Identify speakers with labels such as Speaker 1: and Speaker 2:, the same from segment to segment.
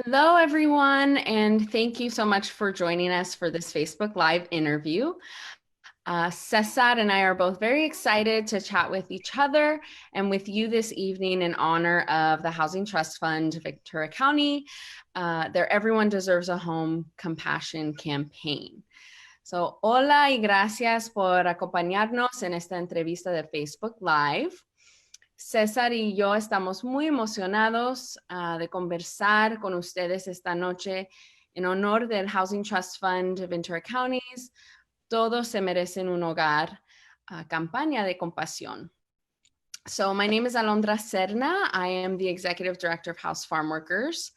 Speaker 1: Hello, everyone, and thank you so much for joining us for this Facebook Live interview. Cesar and I are both very excited to chat with each other and with you this evening in honor of the Housing Trust Fund Ventura County, their Everyone Deserves a Home Compassion campaign. So, hola y gracias por acompañarnos en esta entrevista de Facebook Live. César y yo estamos muy emocionados de conversar con ustedes esta noche en honor del Housing Trust Fund Ventura County's Todos se merecen un hogar, campaña de compasión. So my name is Alondra Serna. I am the Executive Director of House Farm Workers,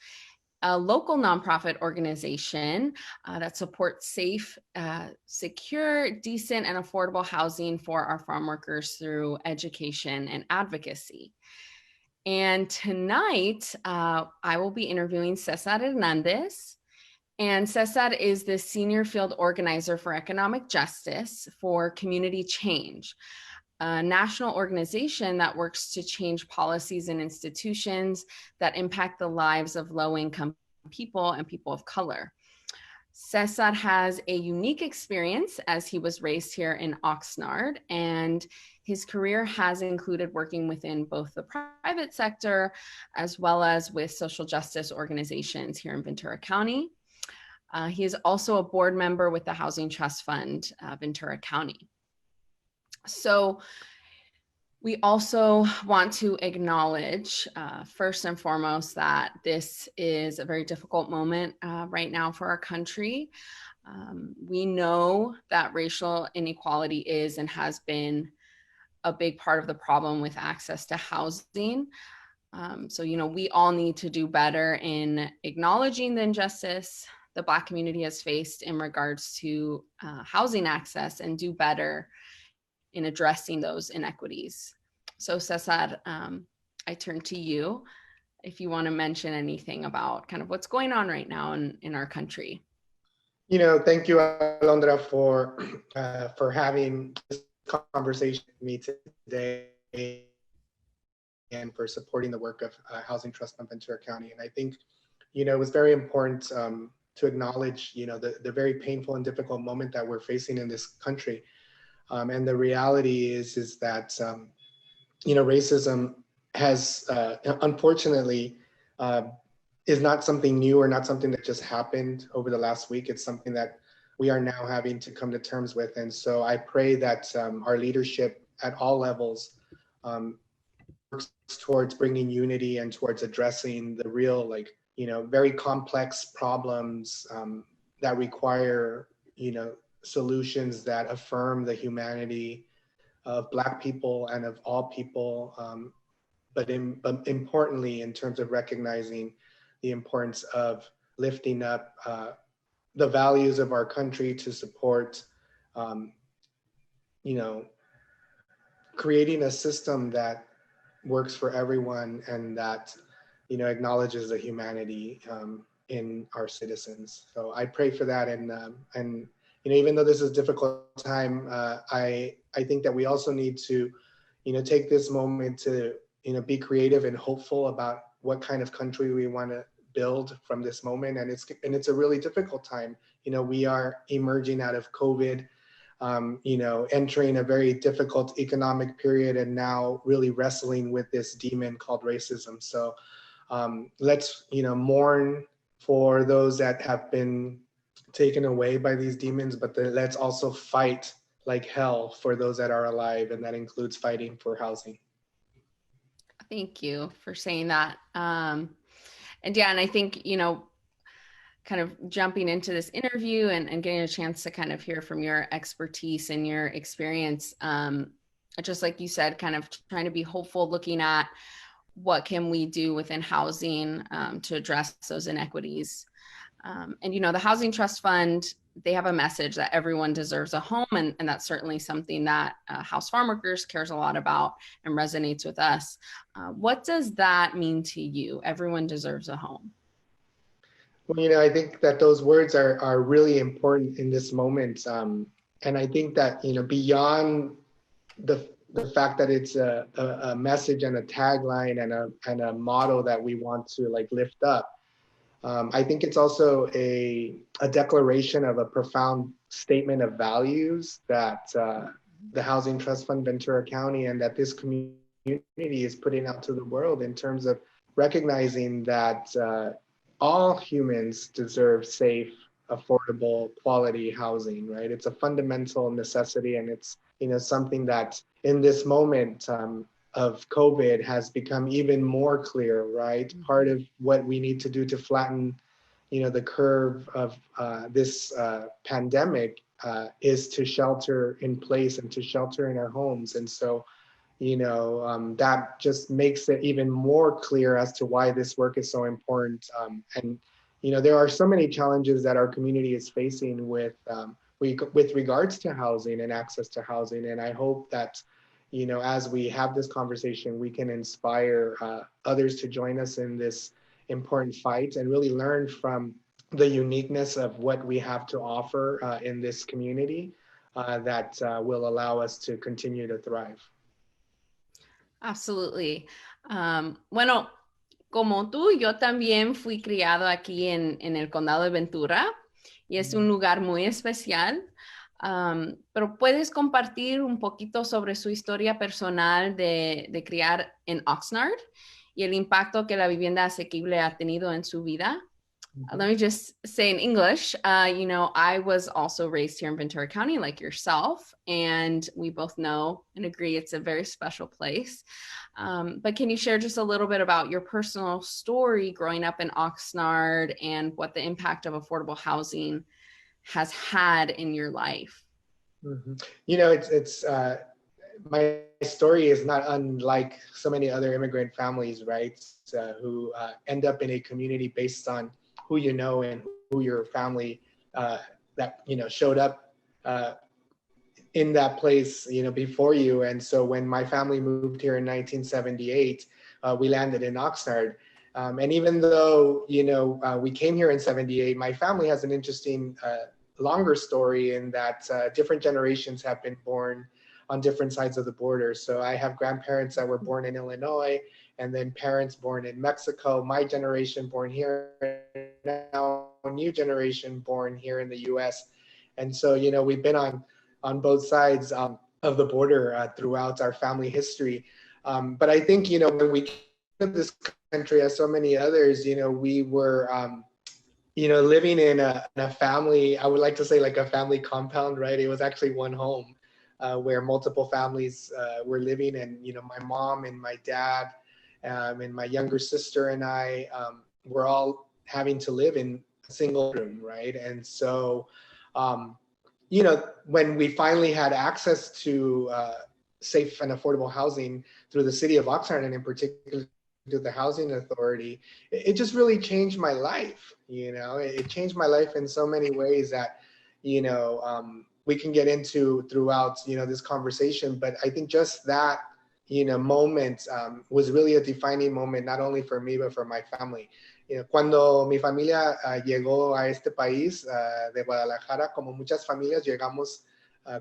Speaker 1: a local nonprofit organization that supports safe, secure, decent, and affordable housing for our farm workers through education and advocacy. And tonight, I will be interviewing Cesar Hernandez. And Cesar is the Senior Field Organizer for Economic Justice for Community Change, a national organization that works to change policies and institutions that impact the lives of low-income people and people of color. Cesar has a unique experience as he was raised here in Oxnard, and his career has included working within both the private sector as well as with social justice organizations here in Ventura County. He is also a board member with the Housing Trust Fund Ventura County. So we also want to acknowledge, first and foremost, that this is a very difficult moment right now for our country. We know that racial inequality is and has been a big part of the problem with access to housing. So, we all need to do better in acknowledging the injustice the Black community has faced in regards to housing access and do better in addressing those inequities. So Cesar, I turn to you if you want to mention anything about kind of what's going on right now in our country.
Speaker 2: Thank you, Alondra, for having this conversation with me today and for supporting the work of Housing Trust Fund Ventura County. And I think, it was very important to acknowledge, the very painful and difficult moment that we're facing in this country. And the reality is that, racism has, unfortunately, is not something new or not something that just happened over the last week. It's something that we are now having to come to terms with. And so I pray that our leadership at all levels works towards bringing unity and towards addressing the real, very complex problems that require, solutions that affirm the humanity of Black people and of all people, but importantly, in terms of recognizing the importance of lifting up the values of our country to support, creating a system that works for everyone and that, acknowledges the humanity in our citizens. So I pray for that, and even though this is a difficult time, I think that we also need to, take this moment to, be creative and hopeful about what kind of country we want to build from this moment. And it's a really difficult time. We are emerging out of COVID, entering a very difficult economic period, and now really wrestling with this demon called racism. So let's, mourn for those that have been taken away by these demons, but let's also fight like hell for those that are alive, and that includes fighting for housing.
Speaker 1: Thank you for saying that. And I think, kind of jumping into this interview and getting a chance to kind of hear from your expertise and your experience, just like you said, kind of trying to be hopeful, looking at what can we do within housing to address those inequities. And, the Housing Trust Fund, they have a message that everyone deserves a home. And that's certainly something that House Farm Workers cares a lot about and resonates with us. What does that mean to you? Everyone deserves a home.
Speaker 2: Well, I think that those words are really important in this moment. And I think that, beyond the fact that it's a message and a tagline and a motto that we want to lift up, I think it's also a declaration of a profound statement of values that the Housing Trust Fund Ventura County and that this community is putting out to the world in terms of recognizing that all humans deserve safe, affordable, quality housing, right? It's a fundamental necessity, and it's, you know, something that in this moment of COVID has become even more clear, right? Part of what we need to do to flatten, you know, the curve of this pandemic is to shelter in place and to shelter in our homes. And so, you know, that just makes it even more clear as to why this work is so important. And, you know, there are so many challenges that our community is facing with regards to housing and access to housing. And I hope that, you know, as we have this conversation, we can inspire others to join us in this important fight and really learn from the uniqueness of what we have to offer in this community that will allow us to continue to thrive.
Speaker 1: Absolutely. Bueno, como tú, yo también fui criado aquí en el condado de Ventura y es un lugar muy especial. Pero puedes compartir un poquito sobre su historia personal de criar en Oxnard y el impacto que la vivienda asequible ha tenido en su vida. Let me just say in English, you know, I was also raised here in Ventura County like yourself, and we both know and agree it's a very special place. But can you share just a little bit about your personal story growing up in Oxnard and what the impact of affordable housing has had in your life?
Speaker 2: Mm-hmm. You know, it's my story is not unlike so many other immigrant families, right? Who end up in a community based on who you know and who your family that, you know, showed up in that place, you know, before you. And so when my family moved here in 1978, we landed in Oxnard. And even though, you know, we came here in 78, my family has an interesting longer story in that different generations have been born on different sides of the border. So I have grandparents that were born in Illinois, and then parents born in Mexico, my generation born here, now a new generation born here in the US. And so, you know, we've been on both sides of the border throughout our family history. But I think, you know, when we came to this country, as so many others, you know, we were, you know, living in a family, I would like to say like a family compound, right? It was actually one home where multiple families were living. And, you know, my mom and my dad and my younger sister and I were all having to live in a single room, right? And so, you know, when we finally had access to safe and affordable housing through the city of Oxnard, and in particular to the housing authority, it just really changed my life. You know, it changed my life in so many ways that, you know, we can get into throughout, you know, this conversation. But I think just that, you know, moment was really a defining moment, not only for me, but for my family. You know, cuando mi familia llegó a este país de Guadalajara, como muchas familias, llegamos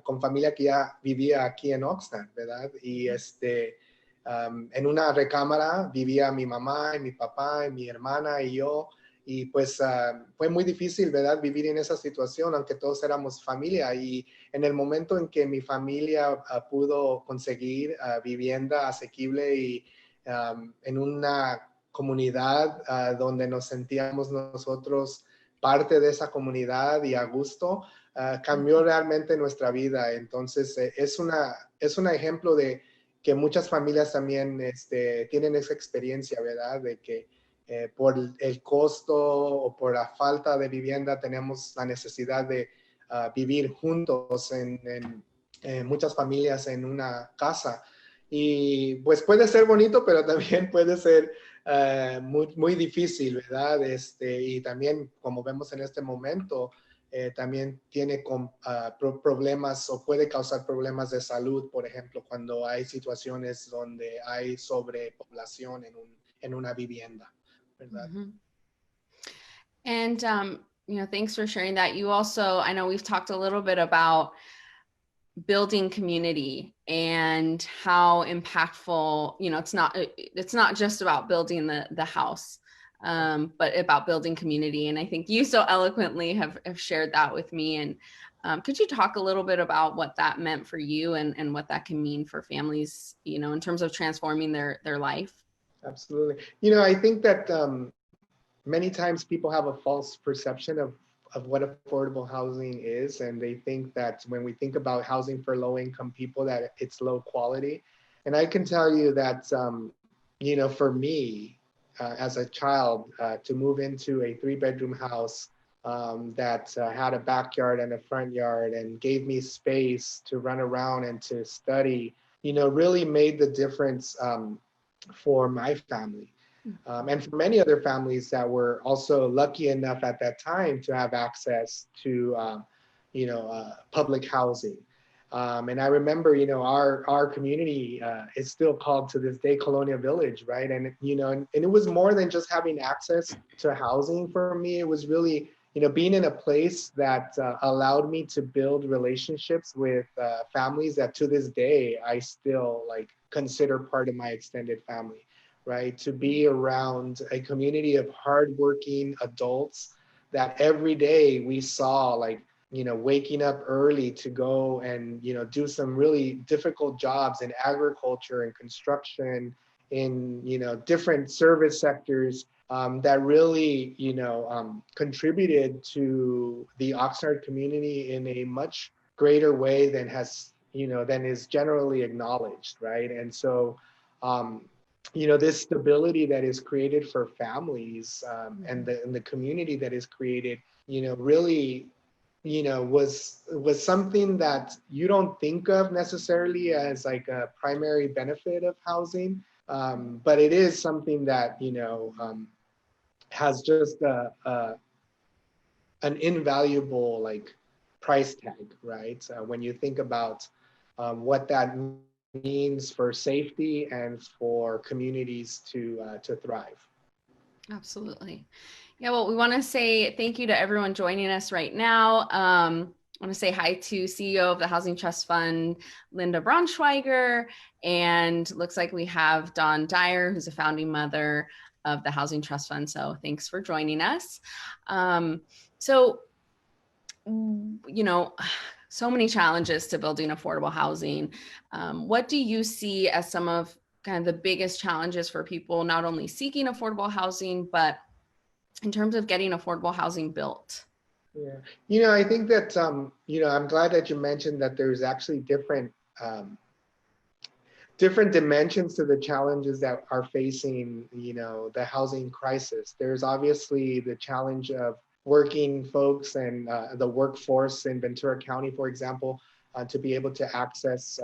Speaker 2: con familia que ya vivía aquí en Oxnard, ¿verdad? Y en una recámara vivía mi mamá y mi papá y mi hermana y yo. Y pues fue muy difícil, ¿verdad? Vivir en esa situación, aunque todos éramos familia. Y en el momento en que mi familia pudo conseguir vivienda asequible y en una comunidad donde nos sentíamos nosotros parte de esa comunidad y a gusto, cambió realmente nuestra vida. Entonces es un ejemplo de que muchas familias también tienen esa experiencia, ¿verdad? De que por el costo o por la falta de vivienda tenemos la necesidad de vivir juntos en muchas familias en una casa. Y pues puede ser bonito, pero también puede ser muy, muy difícil, ¿verdad? Y también, como vemos en este momento, también tiene problemas o puede causar problemas de salud, por ejemplo, cuando hay situaciones donde hay sobrepoblación en una vivienda, ¿verdad?
Speaker 1: Mm-hmm. And, you know, thanks for sharing that. You also, I know we've talked a little bit about building community and how impactful, you know, it's not just about building the house. but about building community. And I think you so eloquently have shared that with me. And could you talk a little bit about what that meant for you and what that can mean for families, in terms of transforming their life?
Speaker 2: Absolutely. I think that many times people have a false perception of what affordable housing is, and they think that when we think about housing for low-income people, that it's low quality. And I can tell you that, for me, as a child, to move into a 3-bedroom house that had a backyard and a front yard and gave me space to run around and to study, really made the difference for my family. And for many other families that were also lucky enough at that time to have access to, public housing. And I remember, our community is still called to this day Colonia Village, right? And, and it was more than just having access to housing for me. It was really, being in a place that allowed me to build relationships with families that to this day, I still consider part of my extended family, right? To be around a community of hardworking adults that every day we saw waking up early to go and, do some really difficult jobs in agriculture and construction, in, different service sectors that really, contributed to the Oxnard community in a much greater way than is generally acknowledged, right? And so, this stability that is created for families and the community that is created, really was something that you don't think of necessarily as like a primary benefit of housing, but it is something that has just an invaluable price tag, right? When you think about what that means for safety and for communities to thrive.
Speaker 1: Absolutely. Yeah, well, we want to say thank you to everyone joining us right now. I want to say hi to CEO of the Housing Trust Fund, Linda Braunschweiger, and looks like we have Dawn Dyer, who's a founding mother of the Housing Trust Fund. So thanks for joining us. So many challenges to building affordable housing. What do you see as some of kind of the biggest challenges for people not only seeking affordable housing, but in terms of getting affordable housing built?
Speaker 2: Yeah, I think that I'm glad that you mentioned that there's actually different dimensions to the challenges that are facing the housing crisis. There's obviously the challenge of working folks and the workforce in Ventura County, for example, to be able to access,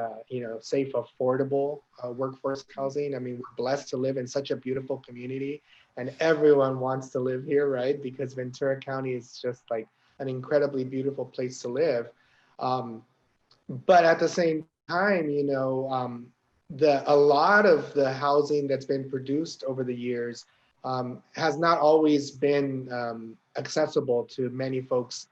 Speaker 2: safe, affordable workforce housing. I mean, we're blessed to live in such a beautiful community, and everyone wants to live here, right? Because Ventura County is just like an incredibly beautiful place to live. But at the same time, a lot of the housing that's been produced over the years has not always been accessible to many folks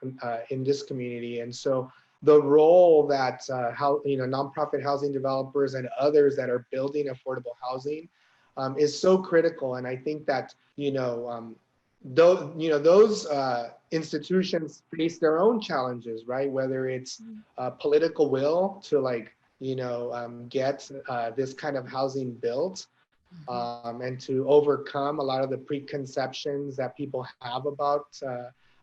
Speaker 2: in this community. And so the role that nonprofit housing developers and others that are building affordable housing is so critical. And I think that those institutions face their own challenges, right? Whether it's political will to get this kind of housing built, and to overcome a lot of the preconceptions that people have about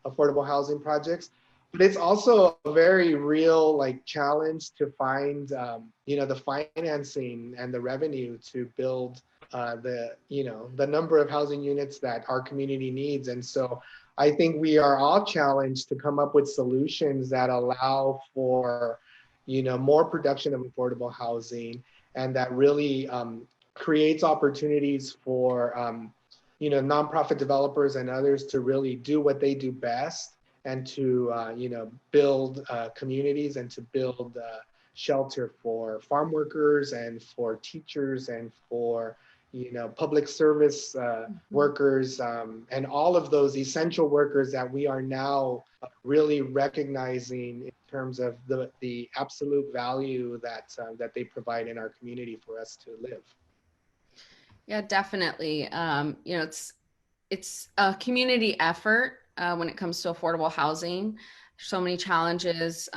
Speaker 2: affordable housing projects. But it's also a very real challenge to find the financing and the revenue to build the number of housing units that our community needs. And so I think we are all challenged to come up with solutions that allow for more production of affordable housing, and that really creates opportunities for nonprofit developers and others to really do what they do best, and to build communities and to build shelter for farm workers and for teachers and for public service workers, and all of those essential workers that we are now really recognizing in terms of the absolute value that they provide in our community for us to live.
Speaker 1: Yeah, definitely. it's a community effort when it comes to affordable housing. So many challenges,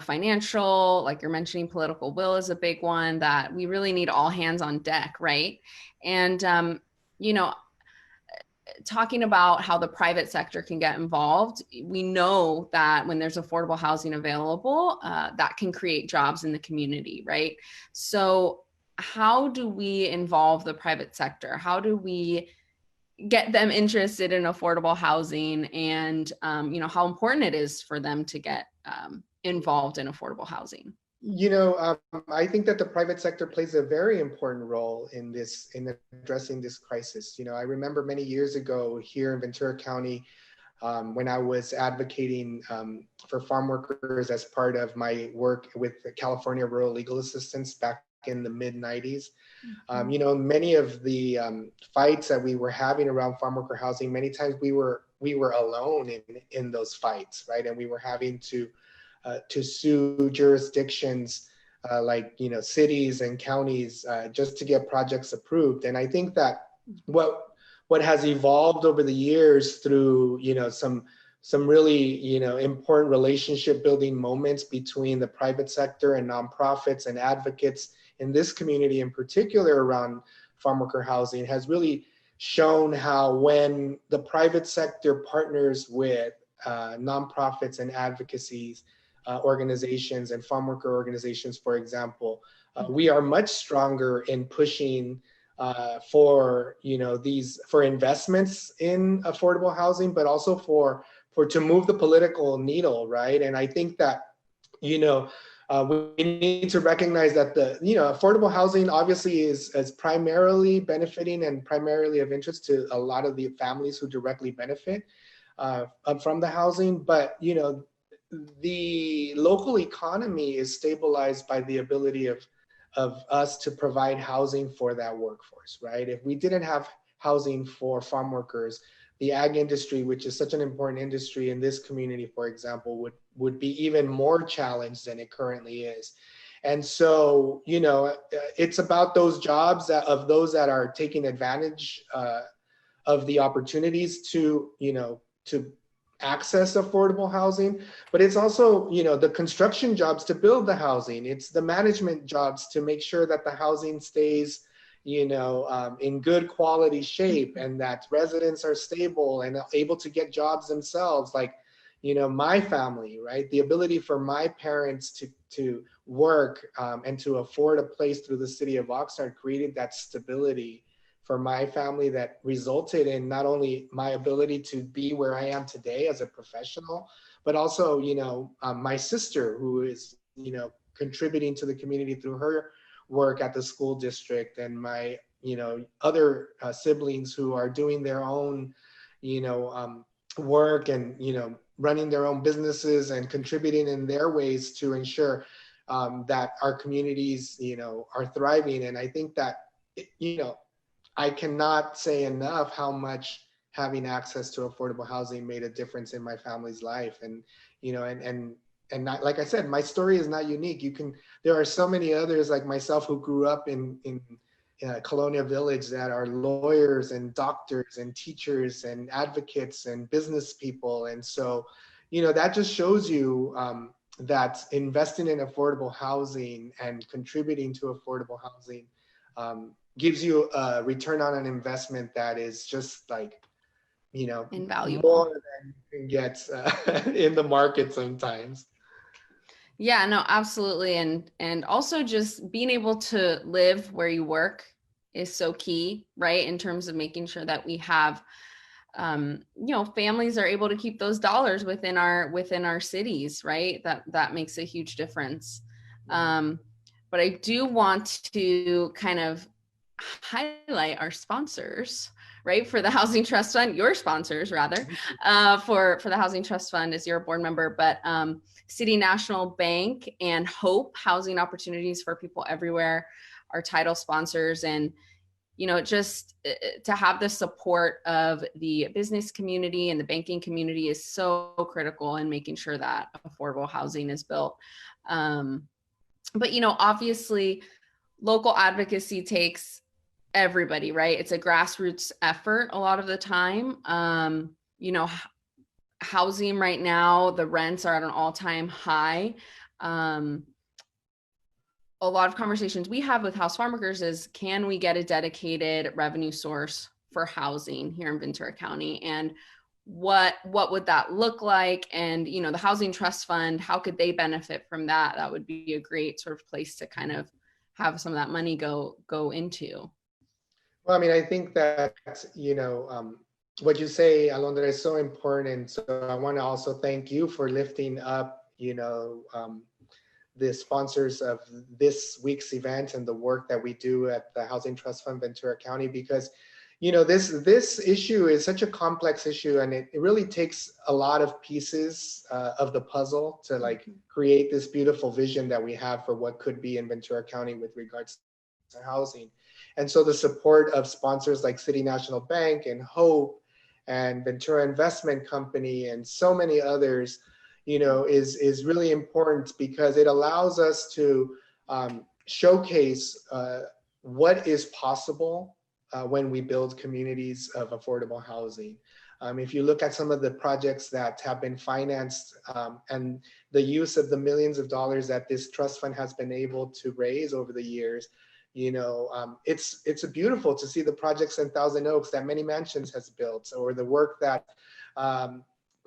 Speaker 1: financial, like you're mentioning, political will is a big one that we really need all hands on deck, right? And, you know, talking about how the private sector can get involved, we know that when there's affordable housing available, that can create jobs in the community, right? So, how do we involve the private sector? How do we get them interested in affordable housing, and how important it is for them to get involved in affordable housing?
Speaker 2: I think that the private sector plays a very important role in addressing this crisis. I remember many years ago here in Ventura County, when I was advocating for farm workers as part of my work with the California Rural Legal Assistance back in the mid 90s. Many of the fights that we were having around farm worker housing, many times we were alone in those fights, right? And we were having to sue jurisdictions like cities and counties just to get projects approved. And I think that what has evolved over the years through some really important relationship building moments between the private sector and nonprofits and advocates in this community in particular around farm worker housing has really shown how when the private sector partners with nonprofits and advocacies organizations and farm worker organizations, for example, we are much stronger in pushing for for investments in affordable housing, but also for to move the political needle, right? And I think that we need to recognize that the affordable housing obviously is primarily benefiting and primarily of interest to a lot of the families who directly benefit from the housing, but the local economy is stabilized by the ability of us to provide housing for that workforce, right? If we didn't have housing for farm workers, the ag industry, which is such an important industry in this community, for example, would be even more challenged than it currently is. And so, it's about those jobs of those that are taking advantage of the opportunities to access affordable housing, but it's also the construction jobs to build the housing. It's the management jobs to make sure that the housing stays in good quality shape and that residents are stable and able to get jobs themselves, like my family, right? The ability for my parents to work and to afford a place through the city of Oxnard created that stability for my family that resulted in not only my ability to be where I am today as a professional, but also, my sister who is, contributing to the community through her work at the school district, and my, other siblings who are doing their own, work and, running their own businesses and contributing in their ways to ensure that our communities, are thriving. And I think that, I cannot say enough how much having access to affordable housing made a difference in my family's life. And, and not, like I said, my story is not unique. There are so many others like myself who grew up in Colonia Village that are lawyers and doctors and teachers and advocates and business people. And so, that just shows you that investing in affordable housing and contributing to affordable housing gives you a return on an investment that is just like,
Speaker 1: invaluable,
Speaker 2: more than you can get in the market sometimes.
Speaker 1: Yeah, no, absolutely. And also just being able to live where you work is so key, right? In terms of making sure that we have families are able to keep those dollars within our cities, right? That makes a huge difference. But I do want to kind of highlight our sponsors, right? For the Housing Trust Fund, your sponsors rather, for the Housing Trust Fund as you're a board member, but City National Bank and Hope Housing Opportunities for People Everywhere are title sponsors. And just to have the support of the business community and the banking community is so critical in making sure that affordable housing is built. But obviously local advocacy takes everybody, right? It's a grassroots effort a lot of the time. You know, housing right now, the rents are at an all-time high. A lot of conversations we have with house farm workers is, can we get a dedicated revenue source for housing here in Ventura County? And what would that look like? And, you know, the Housing Trust Fund, how could they benefit from that? That would be a great sort of place to kind of have some of that money go into.
Speaker 2: Well, I mean, I think that, what you say, Alondra, is so important. So I want to also thank you for lifting up, the sponsors of this week's event and the work that we do at the Housing Trust Fund Ventura County, because this issue is such a complex issue, and it really takes a lot of pieces of the puzzle to like create this beautiful vision that we have for what could be in Ventura County with regards to housing. And so the support of sponsors like City National Bank and Hope and Ventura Investment Company and so many others, is really important, because it allows us to showcase what is possible when we build communities of affordable housing. If you look at some of the projects that have been financed and the use of the millions of dollars that this trust fund has been able to raise over the years, it's beautiful to see the projects in Thousand Oaks that Many Mansions has built, or the work that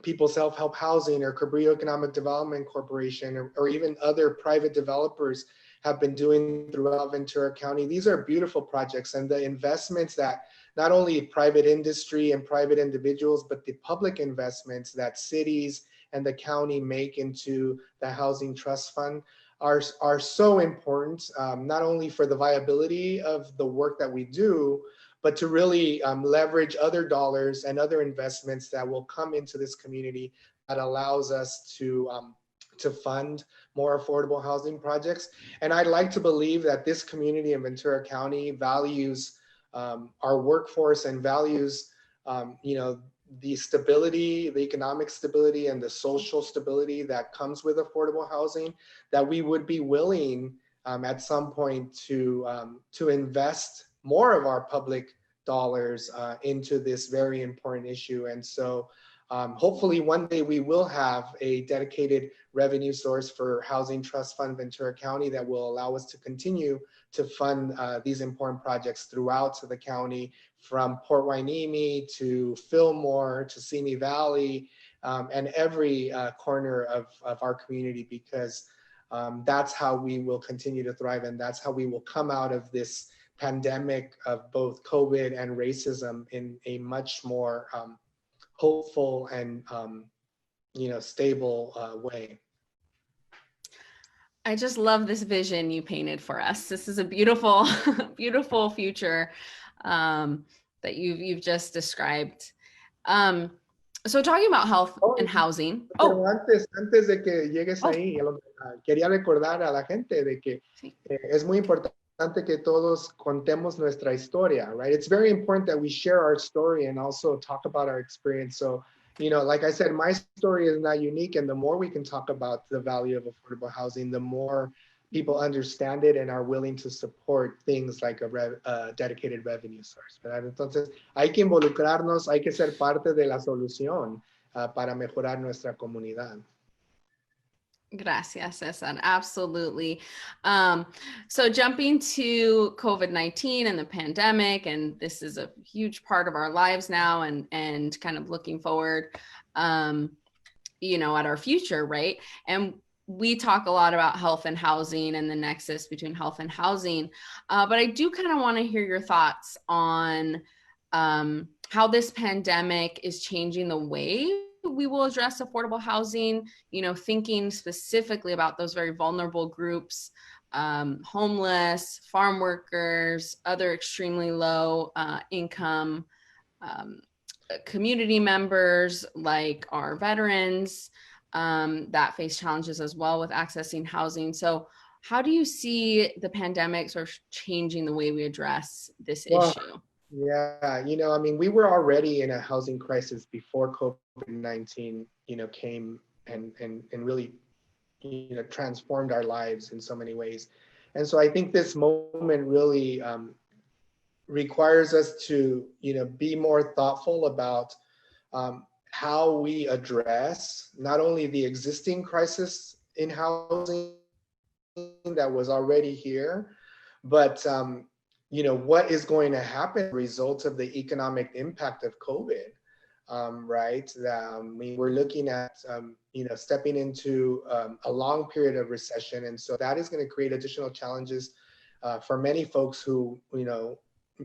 Speaker 2: People Self-Help Housing or Cabrillo Economic Development Corporation, or even other private developers have been doing throughout Ventura County. These are beautiful projects, and the investments that not only private industry and private individuals, but the public investments that cities and the county make into the Housing Trust Fund are so important, not only for the viability of the work that we do, but to really leverage other dollars and other investments that will come into this community that allows us to fund more affordable housing projects. And I'd like to believe that this community in Ventura County values our workforce and values, the stability, the economic stability, and the social stability that comes with affordable housing, that we would be willing at some point to invest more of our public dollars into this very important issue. And so hopefully one day we will have a dedicated revenue source for Housing Trust Fund Ventura County that will allow us to continue to fund these important projects throughout the county, from Port Hueneme to Fillmore to Simi Valley, and every corner of our community, because that's how we will continue to thrive, and that's how we will come out of this pandemic of both COVID and racism in a much more hopeful and stable way.
Speaker 1: I just love this vision you painted for us. This is a beautiful, beautiful future that you've just described. So talking about health and housing.
Speaker 2: Pero antes de que llegues ahí, quería recordar a la gente de que es muy importante que todos contemos nuestra historia, right? It's very important that we share our story and also talk about our experience. So, like I said, my story is not unique, and the more we can talk about the value of affordable housing, the more people understand it and are willing to support things like a dedicated revenue source, ¿verdad? Entonces, hay que involucrarnos, hay que ser parte de la solución para mejorar nuestra comunidad.
Speaker 1: Gracias, Cesar. Absolutely. So jumping to COVID-19 and the pandemic, and this is a huge part of our lives now, and kind of looking forward, at our future, right? And we talk a lot about health and housing and the nexus between health and housing, but I do kind of want to hear your thoughts on how this pandemic is changing the way we will address affordable housing, thinking specifically about those very vulnerable groups, homeless, farm workers, other extremely low income community members like our veterans that face challenges as well with accessing housing. So how do you see the pandemic sort of changing the way we address this issue?
Speaker 2: Yeah, we were already in a housing crisis before COVID-19, came and really, transformed our lives in so many ways. And so I think this moment really requires us to, be more thoughtful about how we address not only the existing crisis in housing that was already here, but what is going to happen as a result of the economic impact of COVID, right? I mean, we're looking at stepping into a long period of recession, and so that is going to create additional challenges for many folks who,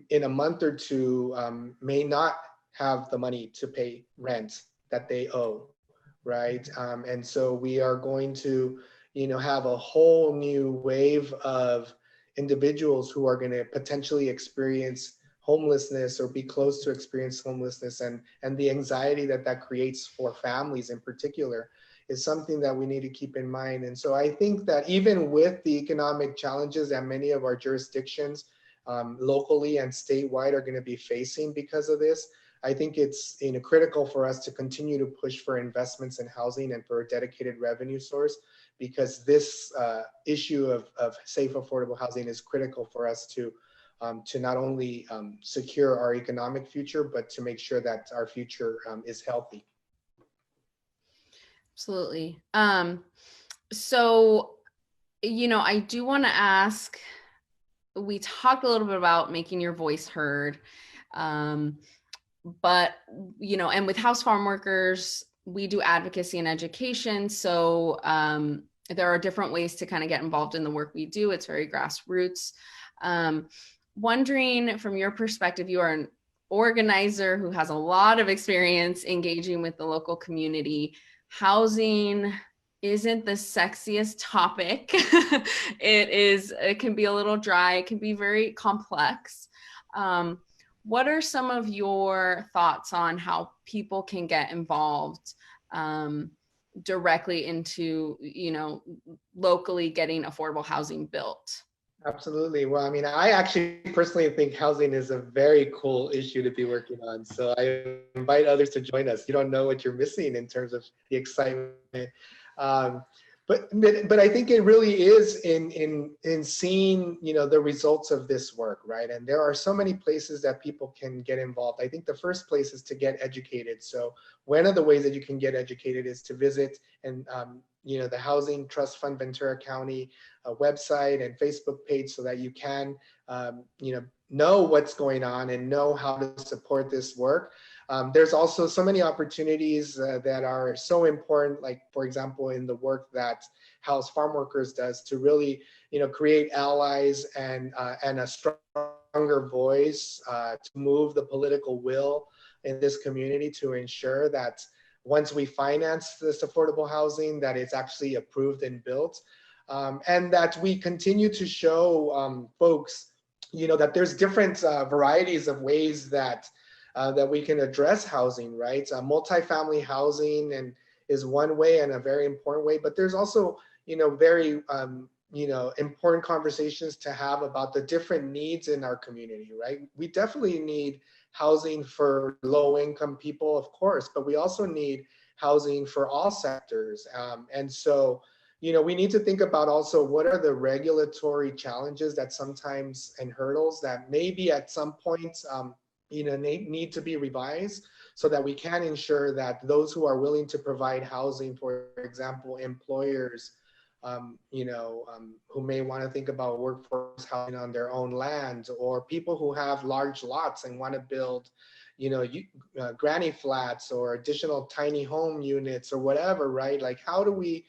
Speaker 2: in a month or two, may not have the money to pay rent that they owe, right? And so we are going to, have a whole new wave of individuals who are going to potentially experience homelessness or be close to experience homelessness, and the anxiety that that creates for families in particular is something that we need to keep in mind. And so I think that even with the economic challenges that many of our jurisdictions locally and statewide are going to be facing because of this, I think it's critical for us to continue to push for investments in housing and for a dedicated revenue source, because this issue of safe, affordable housing is critical for us to not only secure our economic future, but to make sure that our future is healthy.
Speaker 1: Absolutely. So, I do want to ask, we talked a little bit about making your voice heard, but, and with house farm workers, we do advocacy and education. So there are different ways to kind of get involved in the work we do. It's very grassroots. Wondering from your perspective, you are an organizer who has a lot of experience engaging with the local community. Housing isn't the sexiest topic. It can be a little dry. It can be very complex. What are some of your thoughts on how people can get involved directly into, locally getting affordable housing built?
Speaker 2: Absolutely. Well, I mean, I actually personally think housing is a very cool issue to be working on. So I invite others to join us. You don't know what you're missing in terms of the excitement. But I think it really is in seeing, the results of this work, right? And there are so many places that people can get involved. I think the first place is to get educated. So one of the ways that you can get educated is to visit and the Housing Trust Fund Ventura County website and Facebook page, so that you can know what's going on and know how to support this work. There's also so many opportunities that are so important, like, for example, in the work that House Farm Workers does to really, create allies and a stronger voice to move the political will in this community to ensure that once we finance this affordable housing, that it's actually approved and built, and that we continue to show folks, that there's different varieties of ways that we can address housing, right? Multifamily housing is one way, and a very important way, but there's also, very, important conversations to have about the different needs in our community, right? We definitely need housing for low income people, of course, but we also need housing for all sectors. And so, we need to think about also what are the regulatory challenges that sometimes and hurdles that maybe at some point, need to be revised, so that we can ensure that those who are willing to provide housing, for example, employers, who may want to think about workforce housing on their own land, or people who have large lots and want to build, granny flats or additional tiny home units or whatever, right? Like, how do we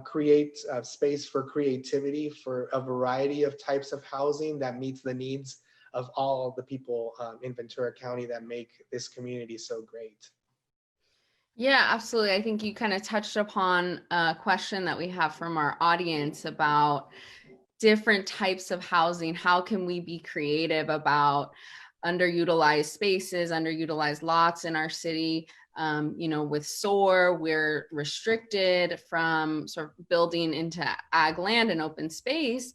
Speaker 2: create space for creativity for a variety of types of housing that meets the needs of all the people in Ventura County that make this community so great?
Speaker 1: Yeah, absolutely. I think you kind of touched upon a question that we have from our audience about different types of housing. How can we be creative about underutilized spaces, underutilized lots in our city? With SOAR, we're restricted from sort of building into ag land and open space.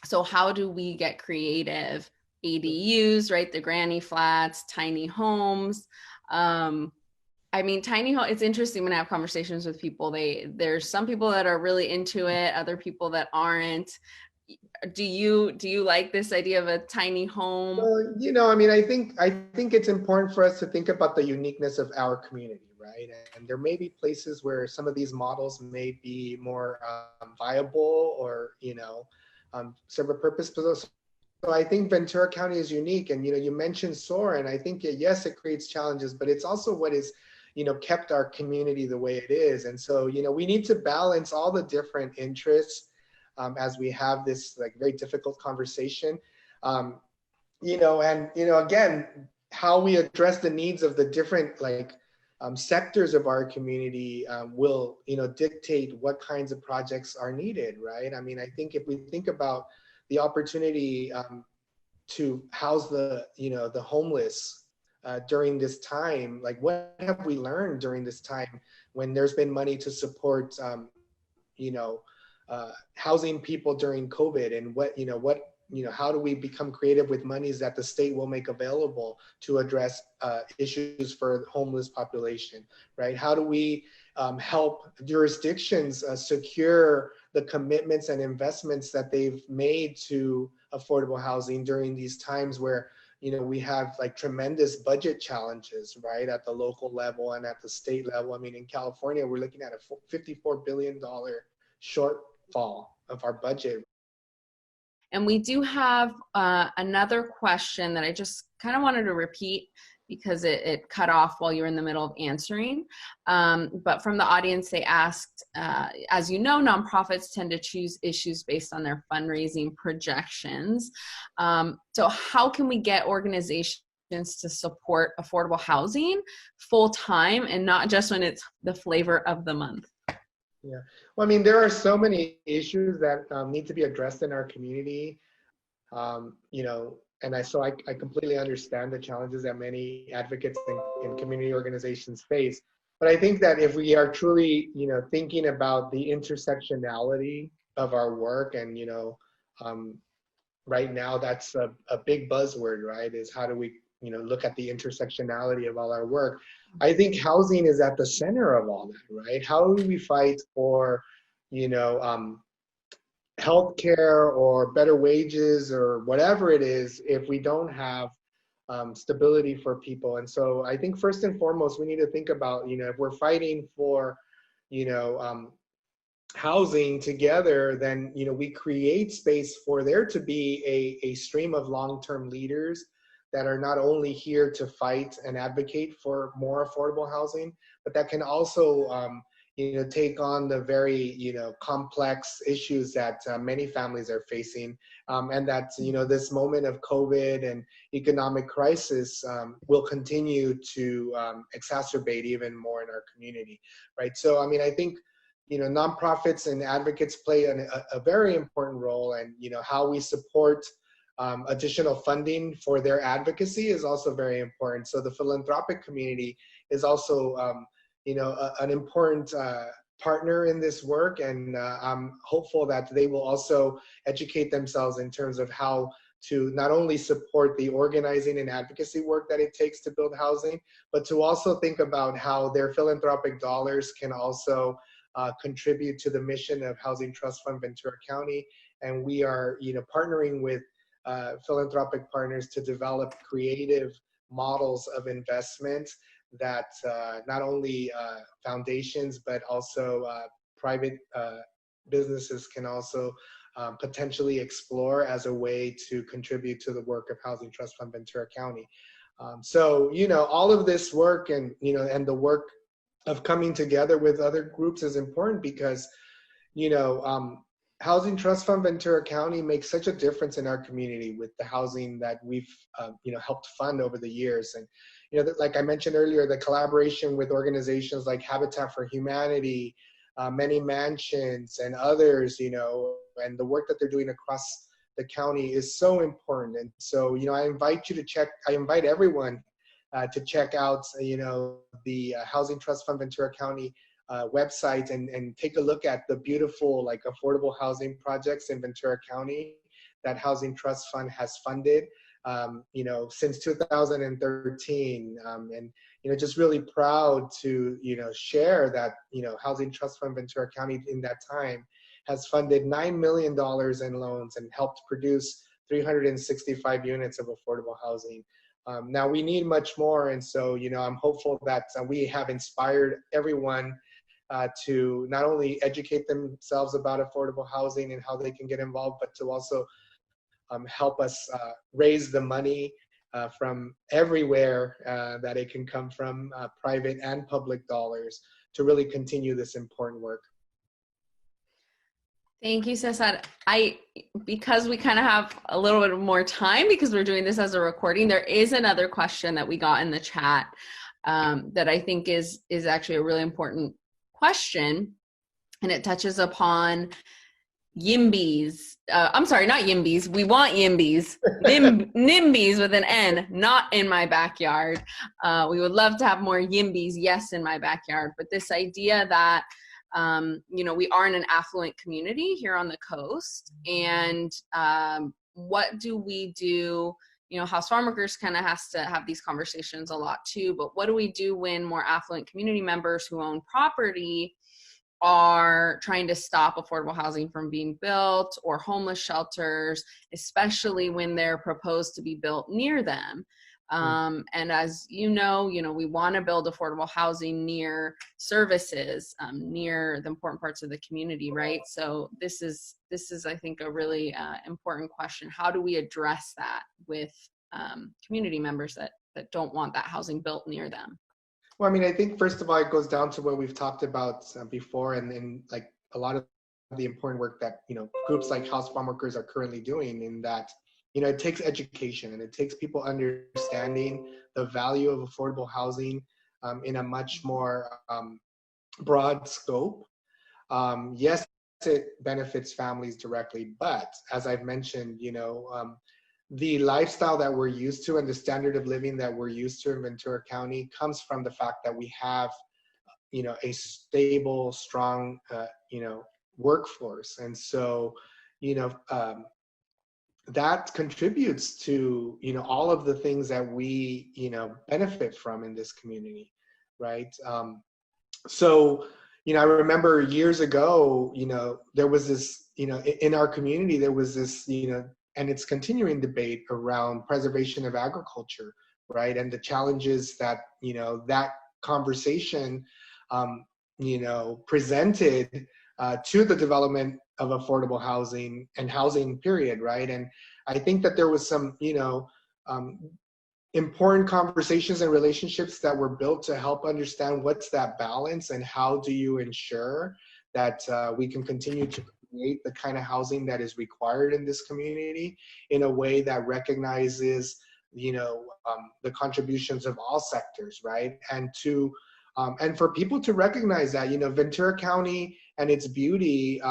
Speaker 1: So how do we get creative? ADUs, right? The granny flats, tiny homes. Tiny home, it's interesting when I have conversations with people, there's some people that are really into it, other people that aren't. Do you like this idea of a tiny home?
Speaker 2: Well, I mean, I think it's important for us to think about the uniqueness of our community, right? And there may be places where some of these models may be more viable or serve a purpose. So I think Ventura County is unique, and you mentioned SOAR, and I think yes, it creates challenges, but it's also what is kept our community the way it is. And so we need to balance all the different interests as we have this like very difficult conversation. Um, again, how we address the needs of the different sectors of our community will dictate what kinds of projects are needed, right? I mean, I think if we think about the opportunity to house the homeless during this time, like what have we learned during this time when there's been money to support you know housing people during COVID, and how do we become creative with monies that the state will make available to address issues for the homeless population, right? How do we help jurisdictions secure the commitments and investments that they've made to affordable housing during these times where we have like tremendous budget challenges, right, at the local level and at the state level. I mean, in California, we're looking at a $54 billion shortfall of our budget.
Speaker 1: And we do have another question that I just kind of wanted to repeat because it cut off while you were in the middle of answering. But from the audience, they asked, as you know, nonprofits tend to choose issues based on their fundraising projections. So how can we get organizations to support affordable housing full time and not just when it's the flavor of the month?
Speaker 2: Yeah, well, I mean, there are so many issues that need to be addressed in our community, and I completely understand the challenges that many advocates and community organizations face. But I think that if we are truly, thinking about the intersectionality of our work, and right now that's a big buzzword, right? Is how do we look at the intersectionality of all our work. I think housing is at the center of all that, right? How do we fight for healthcare or better wages or whatever it is if we don't have stability for people? And so I think first and foremost we need to think about if we're fighting for housing together, then we create space for there to be a stream of long-term leaders that are not only here to fight and advocate for more affordable housing, but that can also take on the very complex issues that many families are facing, and that this moment of COVID and economic crisis will continue to exacerbate even more in our community, right? So I mean, I think nonprofits and advocates play a very important role, and how we support additional funding for their advocacy is also very important. So the philanthropic community is also an important partner in this work, and I'm hopeful that they will also educate themselves in terms of how to not only support the organizing and advocacy work that it takes to build housing, but to also think about how their philanthropic dollars can also contribute to the mission of Housing Trust Fund Ventura County. And we are partnering with philanthropic partners to develop creative models of investment that not only foundations but also private businesses can also potentially explore as a way to contribute to the work of Housing Trust Fund Ventura County. So all of this work and and the work of coming together with other groups is important because Housing Trust Fund Ventura County makes such a difference in our community with the housing that we've helped fund over the years. And like I mentioned earlier, the collaboration with organizations like Habitat for Humanity, Many Mansions, and others, and the work that they're doing across the county is so important. And so I invite everyone to check out the Housing Trust Fund Ventura County website and take a look at the beautiful affordable housing projects in Ventura County that Housing Trust Fund has funded since 2013, and just really proud to share that Housing Trust Fund Ventura County in that time has funded $9 million in loans and helped produce 365 units of affordable housing. Now we need much more, and so I'm hopeful that we have inspired everyone to not only educate themselves about affordable housing and how they can get involved, but to also help us raise the money from everywhere that it can come from, private and public dollars, to really continue this important work.
Speaker 1: Thank you, Cesar. Because we kind of have a little bit more time because we're doing this as a recording, there is another question that we got in the chat that I think is actually a really important question, and it touches upon YIMBYs. I'm sorry, not YIMBYs. We want YIMBYs. NIMBYs with an N, not in my backyard. We would love to have more YIMBYs, yes, in my backyard. But this idea that we are in an affluent community here on the coast, and what do we do? House farm workers kind of has to have these conversations a lot too, but what do we do when more affluent community members who own property are trying to stop affordable housing from being built, or homeless shelters, especially when they're proposed to be built near them? And as you know, we want to build affordable housing near services, near the important parts of the community, right? So this is, I think, a really important question. How do we address that with community members that don't want that housing built near them?
Speaker 2: Well, I mean, I think first of all, it goes down to what we've talked about before, and like a lot of the important work that groups like House Farm Workers are currently doing, in that it takes education, and it takes people understanding the value of affordable housing in a much more broad scope. Yes, it benefits families directly, but as I've mentioned, the lifestyle that we're used to and the standard of living that we're used to in Ventura County comes from the fact that we have, a stable, strong, workforce. And so, that contributes to, all of the things that we, benefit from in this community, right? So, I remember years ago, there was this, in our community, there was this, and it's continuing debate around preservation of agriculture, right? And the challenges that, that conversation, presented to the development of affordable housing and housing period, right? And I think that there was some, important conversations and relationships that were built to help understand what's that balance, and how do you ensure that we can continue to create the kind of housing that is required in this community in a way that recognizes, the contributions of all sectors, right? And to, and for people to recognize that, Ventura County and its beauty,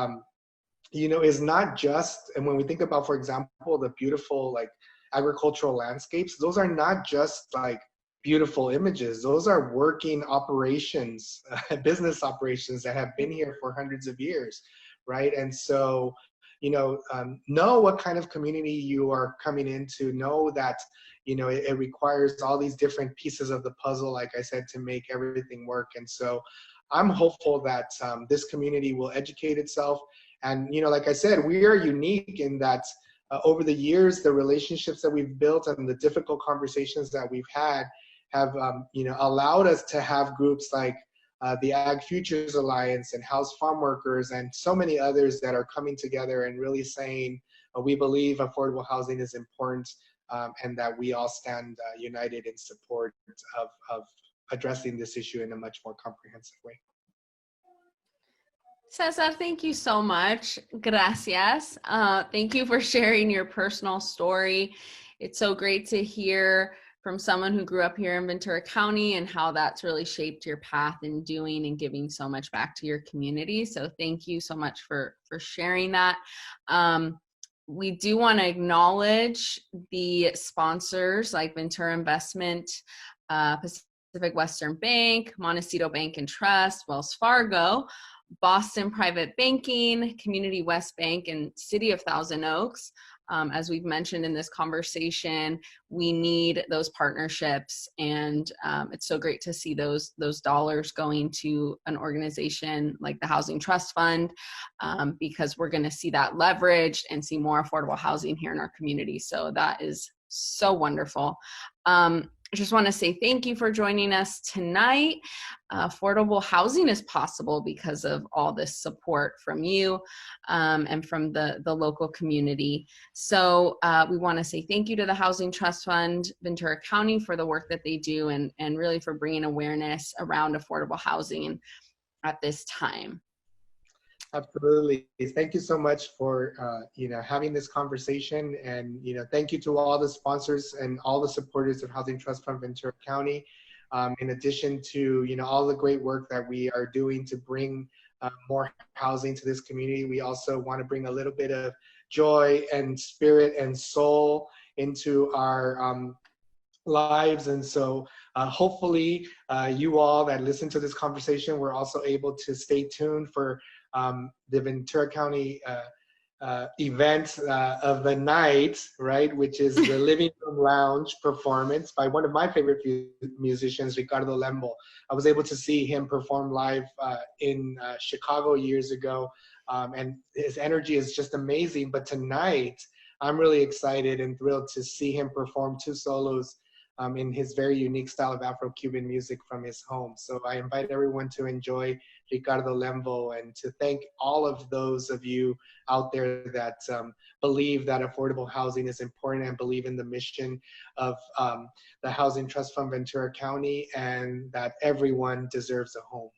Speaker 2: is not just, and when we think about, for example, the beautiful like agricultural landscapes, those are not just like beautiful images. Those are working operations, business operations that have been here for hundreds of years, right? And so, know what kind of community you are coming into, know that, it requires all these different pieces of the puzzle, like I said, to make everything work. And so I'm hopeful that this community will educate itself. And, like I said, we are unique in that over the years, the relationships that we've built and the difficult conversations that we've had have, allowed us to have groups like the Ag Futures Alliance and House Farm Workers and so many others that are coming together and really saying, we believe affordable housing is important, and that we all stand united in support of addressing this issue in a much more comprehensive way.
Speaker 1: Cesar, thank you so much. Gracias. Thank you for sharing your personal story. It's so great to hear from someone who grew up here in Ventura County and how that's really shaped your path in doing and giving so much back to your community. So thank you so much for sharing that. We do want to acknowledge the sponsors like Ventura Investment, Pacific Western Bank, Montecito Bank and Trust, Wells Fargo, Boston Private Banking, Community West Bank, and City of Thousand Oaks. As we've mentioned in this conversation, we need those partnerships, and it's so great to see those dollars going to an organization like the Housing Trust Fund, because we're going to see that leveraged and see more affordable housing here in our community. So that is so wonderful. I just want to say thank you for joining us tonight. Affordable housing is possible because of all this support from you and from the local community. So we want to say thank you to the Housing Trust Fund Ventura County for the work that they do, and really for bringing awareness around affordable housing at this time.
Speaker 2: Absolutely. Thank you so much for having this conversation, and thank you to all the sponsors and all the supporters of Housing Trust Fund Ventura County. In addition to all the great work that we are doing to bring more housing to this community, we also want to bring a little bit of joy and spirit and soul into our lives. And so hopefully you all that listen to this conversation were also able to stay tuned for the Ventura County event of the night, right, which is the Living Room Lounge performance by one of my favorite musicians, Ricardo Lembo. I was able to see him perform live in Chicago years ago, and his energy is just amazing. But tonight, I'm really excited and thrilled to see him perform two solos in his very unique style of Afro-Cuban music from his home. So I invite everyone to enjoy Ricardo Lembo, and to thank all of those of you out there that believe that affordable housing is important and believe in the mission of the Housing Trust Fund Ventura County, and that everyone deserves a home.